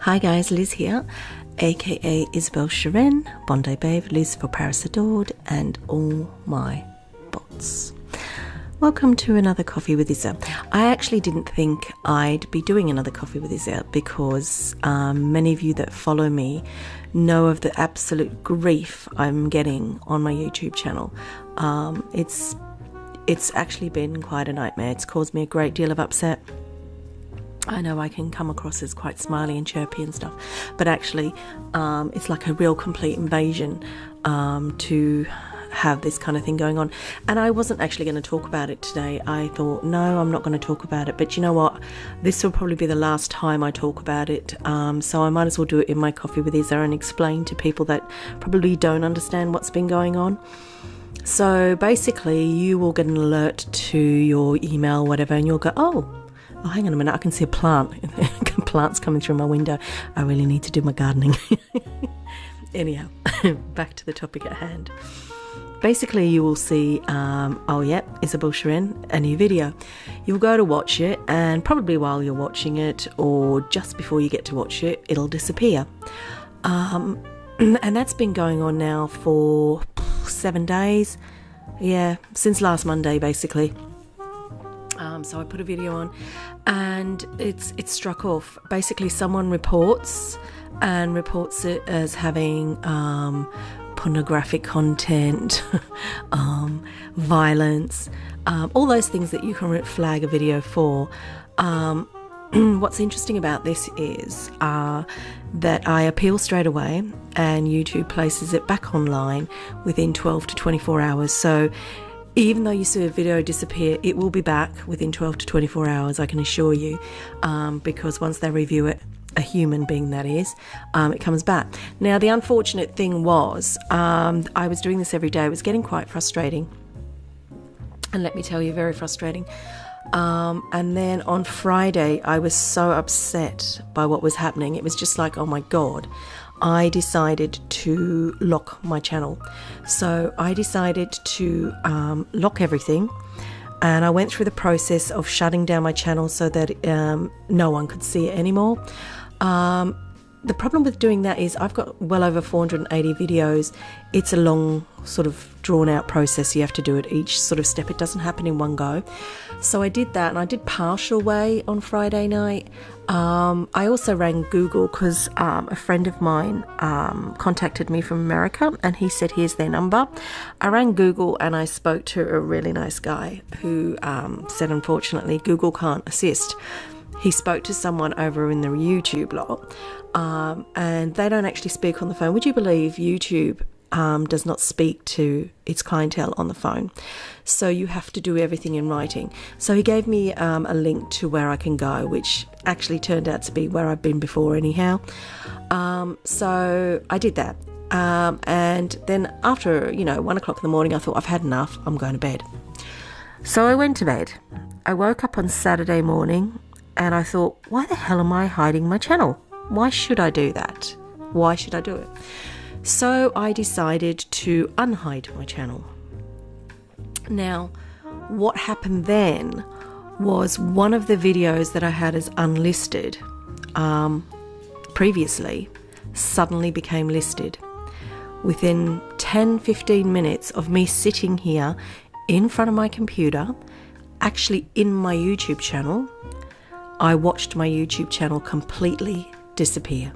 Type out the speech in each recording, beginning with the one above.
Hi guys, Liz here, aka Isabel Sharon, Bondi Babe, Liz for Paris Adored, and all my bots. Welcome to another Coffee with Isa. I actually didn't think I'd be doing another Coffee with Isa because many of you that follow me know of the absolute grief I'm getting on my YouTube channel. It's actually been quite a nightmare. It's caused me a great deal of upset. I know I can come across as quite smiley and chirpy and stuff, but actually it's like a real complete invasion to have this kind of thing going on. And I wasn't actually going to talk about it today. I thought, no, I'm not going to talk about it. But you know what? This will probably be the last time I talk about it. So I might as well do it in my Coffee with Isa and explain to people that probably don't understand what's been going on. So basically, you will get an alert to your email, whatever, and you'll go, oh, hang on a minute, I can see a plant. Plants coming through my window. I really need to do my gardening. Anyhow, back to the topic at hand. Basically, you will see, oh yeah, Isabel Sharon, a new video. You'll go to watch it, and probably while you're watching it, or just before you get to watch it, it'll disappear. And that's been going on now for 7 days. Yeah, since last Monday, basically. So I put a video on and it's struck off. Basically, someone reports it as having pornographic content, violence, all those things that you can flag a video for. What's interesting about this is that I appeal straight away and YouTube places it back online within 12 to 24 hours. So even though you see a video disappear, it will be back within 12 to 24 hours, I can assure you, because once they review it, a human being that is, it comes back. Now, the unfortunate thing was, I was doing this every day. It was getting quite frustrating. And let me tell you, very frustrating. And then on Friday, I was so upset by what was happening. It was just like, oh my God. I decided to lock my channel. So I decided to lock everything, and I went through the process of shutting down my channel so that no one could see it anymore. The problem with doing that is I've got well over 480 videos. It's a long sort of drawn out process. You have to do it each sort of step. It doesn't happen in one go. So I did that, and I did partial way on Friday night. I also rang Google because a friend of mine contacted me from America, and he said here's their number. I rang Google and I spoke to a really nice guy who said unfortunately Google can't assist. He spoke to someone over in the YouTube lot, and they don't actually speak on the phone. Would you believe YouTube does not speak to its clientele on the phone? So you have to do everything in writing. So he gave me a link to where I can go, which actually turned out to be where I've been before anyhow. So I did that. And then after, 1 o'clock in the morning, I thought, I've had enough. I'm going to bed. So I went to bed. I woke up on Saturday morning and I thought, why the hell am I hiding my channel? Why should I do that? Why should I do it? So I decided to unhide my channel. Now, what happened then was one of the videos that I had as unlisted previously suddenly became listed. Within 10-15 minutes of me sitting here in front of my computer, actually in my YouTube channel, I watched my YouTube channel completely disappear.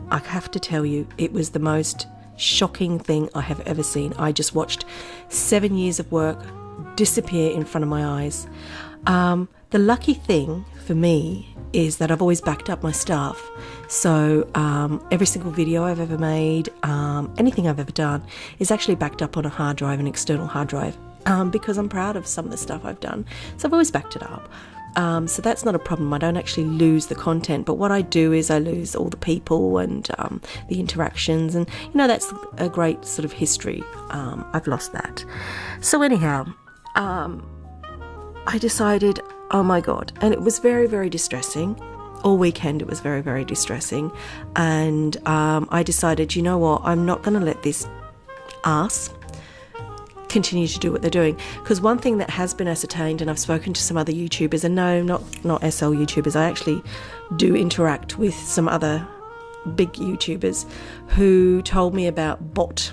I have to tell you, it was the most shocking thing I have ever seen. I just watched 7 years of work disappear in front of my eyes. The lucky thing for me is that I've always backed up my stuff. So every single video I've ever made, anything I've ever done is actually backed up on a hard drive, an external hard drive, because I'm proud of some of the stuff I've done. So I've always backed it up. So that's not a problem. I don't actually lose the content, but what I do is I lose all the people and the interactions, and that's a great sort of history. I've lost that. So anyhow, I decided, oh my God, and it was very, very distressing. All weekend it was very, very distressing, and I decided, you know what, I'm not going to let this arse continue to do what they're doing. Because one thing that has been ascertained, and I've spoken to some other YouTubers, and no, not SL YouTubers, I actually do interact with some other big YouTubers who told me about bot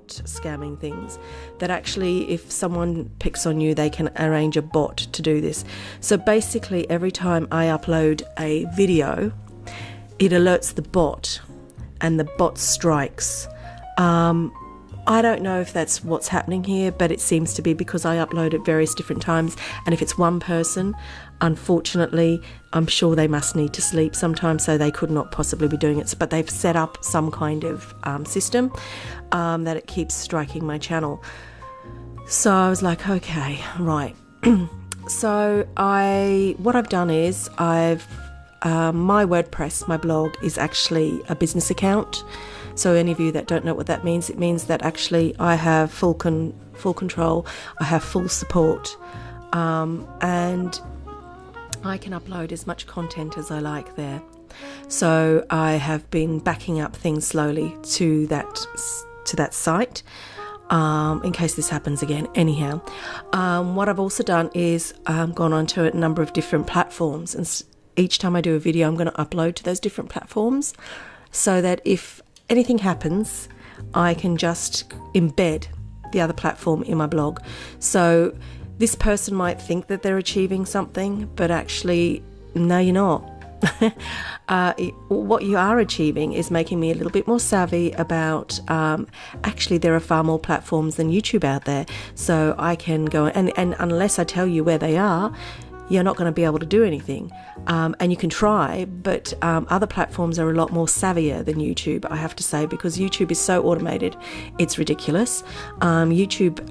scamming things, that actually if someone picks on you, they can arrange a bot to do this. So basically every time I upload a video, it alerts the bot and the bot strikes. I don't know if that's what's happening here, but it seems to be, because I upload at various different times, and if it's one person, unfortunately, I'm sure they must need to sleep sometimes, so they could not possibly be doing it. But they've set up some kind of system that it keeps striking my channel. So I was like, okay, right. So what I've done is my WordPress, my blog, is actually a business account. So any of you that don't know what that means, it means that actually I have full control, I have full support, and I can upload as much content as I like there. So I have been backing up things slowly to that site, in case this happens again. Anyhow, what I've also done is gone on to a number of different platforms, and each time I do a video, I'm going to upload to those different platforms, so that if anything happens, I can just embed the other platform in my blog. So this person might think that they're achieving something, but actually, no, you're not. What you are achieving is making me a little bit more savvy about, actually there are far more platforms than YouTube out there. So I can go, and unless I tell you where they are, you're not going to be able to do anything. And you can try, but other platforms are a lot more savvier than YouTube, I have to say, because YouTube is so automated, it's ridiculous. YouTube,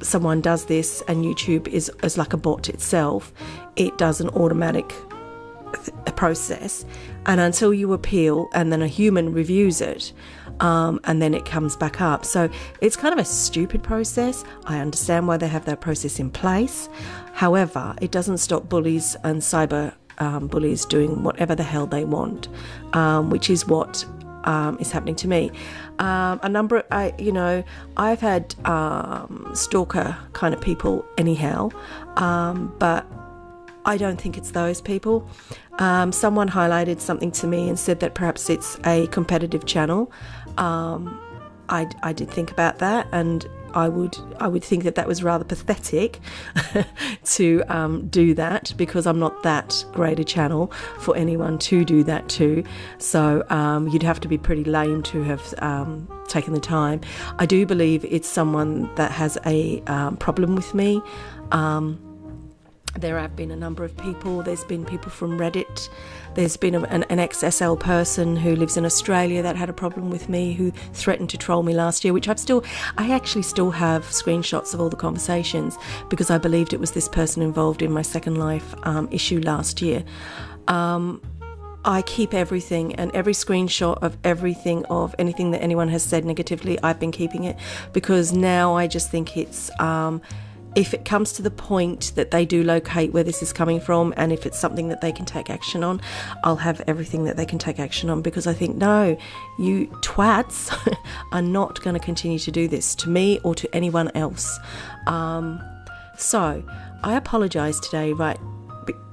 someone does this, and YouTube is like a bot itself. It does an automatic process, and until you appeal, and then a human reviews it, and then it comes back up. So it's kind of a stupid process. I understand why they have that process in place. However, it doesn't stop bullies and cyber bullies doing whatever the hell they want, which is what is happening to me. I've had stalker kind of people anyhow, but I don't think it's those people. Someone highlighted something to me and said that perhaps it's a competitive channel. I did think about that, and I would think that was rather pathetic to do that, because I'm not that great a channel for anyone to do that to. So you'd have to be pretty lame to have taken the time. I do believe it's someone that has a problem with me. There have been a number of people. There's been people from Reddit. There's been an ex-SL person who lives in Australia that had a problem with me, who threatened to troll me last year, which I actually still have screenshots of all the conversations, because I believed it was this person involved in my Second Life issue last year. I keep everything, and every screenshot of anything that anyone has said negatively, I've been keeping it, because now I just think it's... if it comes to the point that they do locate where this is coming from, and if it's something that they can take action on, I'll have everything that they can take action on, because I think, no, you twats are not going to continue to do this to me or to anyone else. So I apologise today, right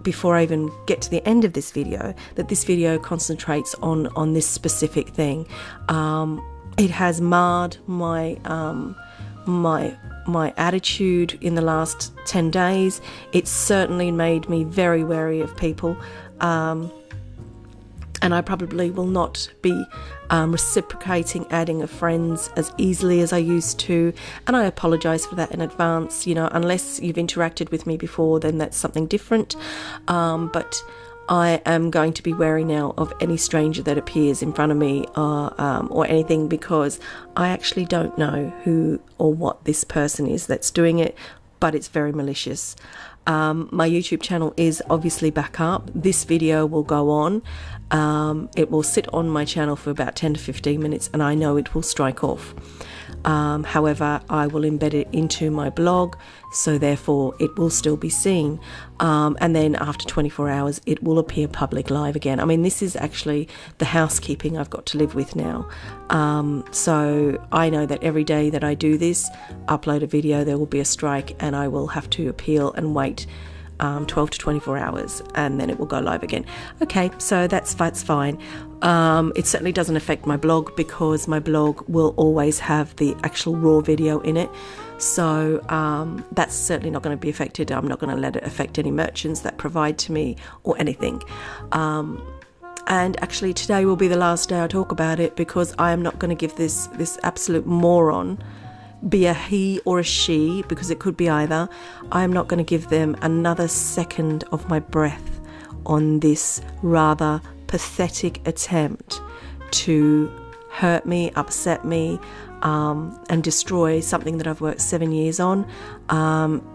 before I even get to the end of this video, that this video concentrates on this specific thing. It has marred my attitude in the last 10 days. It's certainly made me very wary of people, and I probably will not be reciprocating adding of friends as easily as I used to, and I apologise for that in advance. Unless you've interacted with me before, then that's something different, but I am going to be wary now of any stranger that appears in front of me or anything, because I actually don't know who or what this person is that's doing it, but it's very malicious. My YouTube channel is obviously back up. This video will go on. It will sit on my channel for about 10 to 15 minutes, and I know it will strike off. However, I will embed it into my blog, so therefore it will still be seen. And then after 24 hours, it will appear public live again. I mean, this is actually the housekeeping I've got to live with now. So I know that every day that I do this, upload a video, there will be a strike, and I will have to appeal and wait 12 to 24 hours, and then it will go live again. Okay, so that's fine. It certainly doesn't affect my blog, because my blog will always have the actual raw video in it. So that's certainly not going to be affected. I'm not going to let it affect any merchants that provide to me or anything. And actually today will be the last day I talk about it, because I am not going to give this absolute moron, be a he or a she, because it could be either, I'm not going to give them another second of my breath on this rather pathetic attempt to hurt me, upset me, and destroy something that I've worked 7 years on.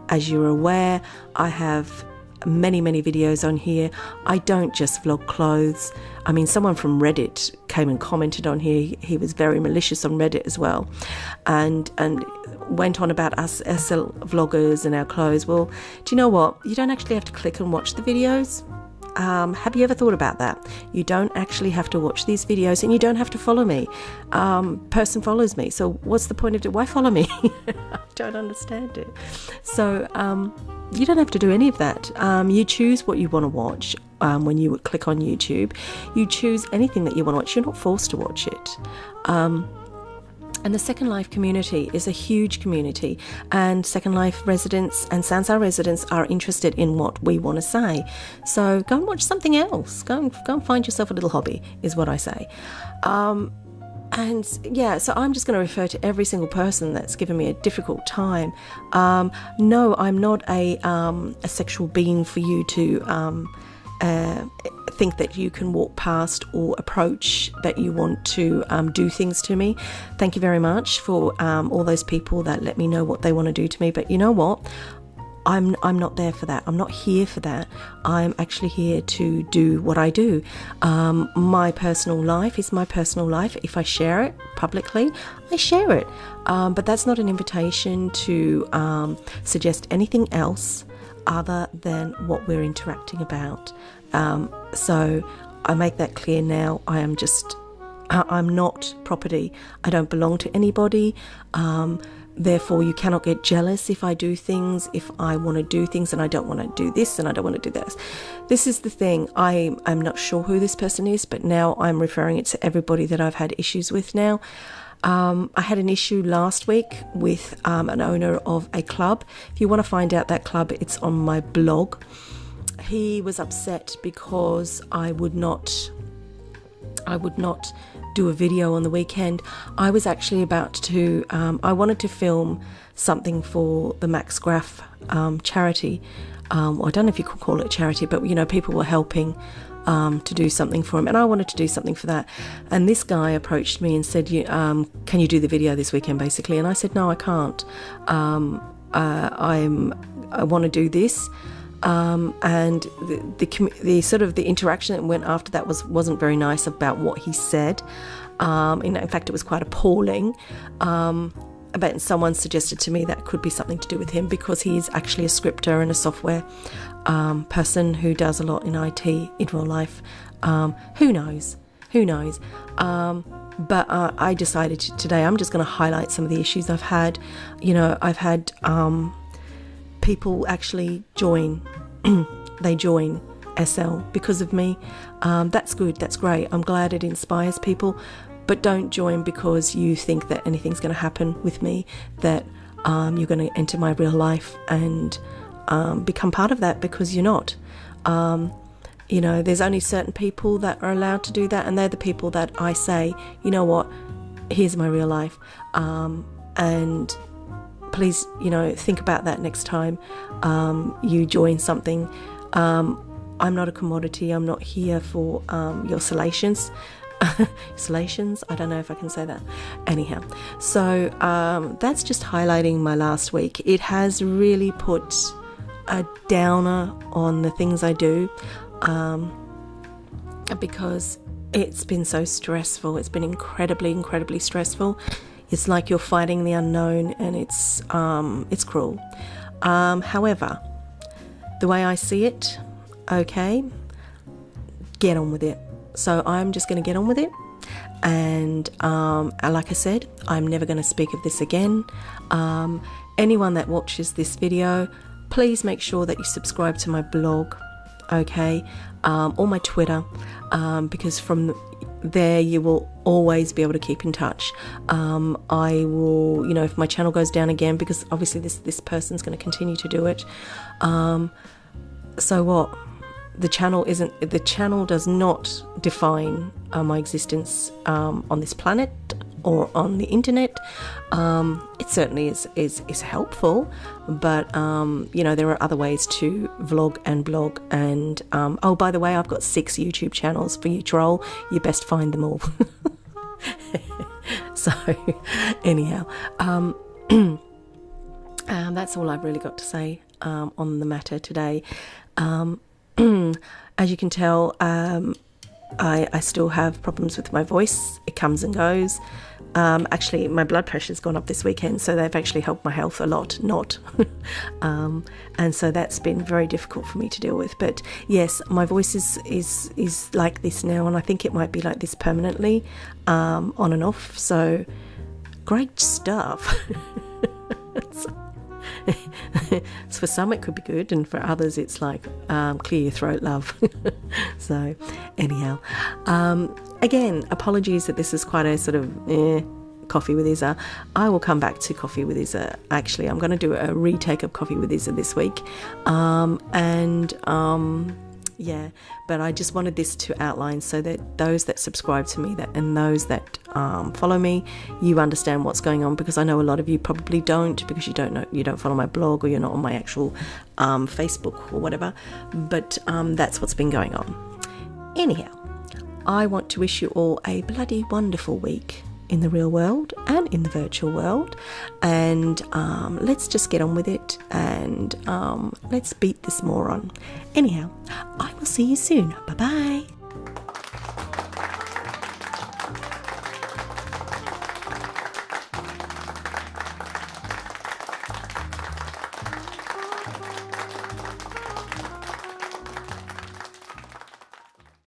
As you're aware, I have many videos on here. I don't just vlog clothes. I mean, someone from Reddit came and commented on here. He was very malicious on Reddit as well, and went on about us SL vloggers and our clothes. Well, do you know what? You don't actually have to click and watch the videos. Have you ever thought about that? You don't actually have to watch these videos, and you don't have to follow me. Person follows me, so what's the point of it? Why follow me? I don't understand it. So you don't have to do any of that. You choose what you want to watch. When you click on YouTube, you choose anything that you want to watch. You're not forced to watch it. And the Second Life community is a huge community, and Second Life residents and Sansar residents are interested in what we want to say. So go and watch something else. Go and find yourself a little hobby, is what I say. And yeah, so I'm just going to refer to every single person that's given me a difficult time. No, I'm not a sexual being for you to think that you can walk past or approach, that you want to do things to me. Thank you very much for all those people that let me know what they want to do to me. But you know what? I'm not there for that. I'm not here for that. I'm actually here to do what I do. My personal life is my personal life. If I share it publicly, I share it. But that's not an invitation to suggest anything else other than what we're interacting about. So I make that clear now. I'm not property. I don't belong to anybody. Therefore, you cannot get jealous if I do things, if I want to do things and I don't want to do this and I don't want to do this. This is the thing. I'm not sure who this person is, but now I'm referring it to everybody that I've had issues with now. I had an issue last week with an owner of a club. If you want to find out that club, it's on my blog. He was upset because I would not do a video on the weekend. I was actually about to, I wanted to film something for the Max Graff charity. I don't know if you could call it charity, but you know, people were helping to do something for him, and I wanted to do something for that. And this guy approached me and said, can you do the video this weekend, basically? And I said, no, I can't. I want to do this. And the sort of the interaction that went after that wasn't very nice about what he said. In fact, it was quite appalling. But someone suggested to me that could be something to do with him, because he is actually a scripter and a software person who does a lot in IT in real life. Who knows? But I decided today I'm just going to highlight some of the issues I've had. You know, I've had people actually join. They join SL because of me. That's good. That's great. I'm glad it inspires people. But don't join because you think that anything's going to happen with me, that you're going to enter my real life and become part of that, because you're not. You know, there's only certain people that are allowed to do that, and they're the people that I say, you know what, here's my real life. And please, you know, think about that next time you join something. I'm not a commodity. I'm not here for your salacious. Salations, I don't know if I can say that. Anyhow, so that's just highlighting my last week. It has really put a downer on the things I do, because it's been so stressful. It's been incredibly stressful. It's like you're fighting the unknown, and it's cruel. However, the way I see it, okay, get on with it. So I'm just going to get on with it. And like I said, I'm never going to speak of this again. Anyone that watches this video, please make sure that you subscribe to my blog, okay, or my Twitter, because from there you will always be able to keep in touch. I will, you know, if my channel goes down again, because obviously this person's going to continue to do it, so what? The channel does not define my existence on this planet or on the internet. It certainly is helpful, but you know, there are other ways to vlog and blog. And oh, by the way, I've got 6 YouTube channels for you troll. You best find them all. So anyhow, that's all I've really got to say on the matter today. As you can tell, I still have problems with my voice. It comes and goes. Actually, my blood pressure's gone up this weekend, so they've actually helped my health a lot, and so that's been very difficult for me to deal with. But yes, my voice is like this now, and I think it might be like this permanently, on and off. So great stuff. So for some it could be good, and for others it's like clear your throat, love. So anyhow, again, apologies that this is quite a sort of Coffee with Izza. I will come back to Coffee with Izza. Actually, I'm going to do a retake of Coffee with Izza this week, yeah, but I just wanted this to outline so that those that subscribe to me and those that follow me, you understand what's going on, because I know a lot of you probably don't, because you don't follow my blog, or you're not on my actual Facebook or whatever, but that's what's been going on. Anyhow, I want to wish you all a bloody wonderful week in the real world and in the virtual world, and let's just get on with it, and let's beat this moron. Anyhow, I will see you soon. Bye bye.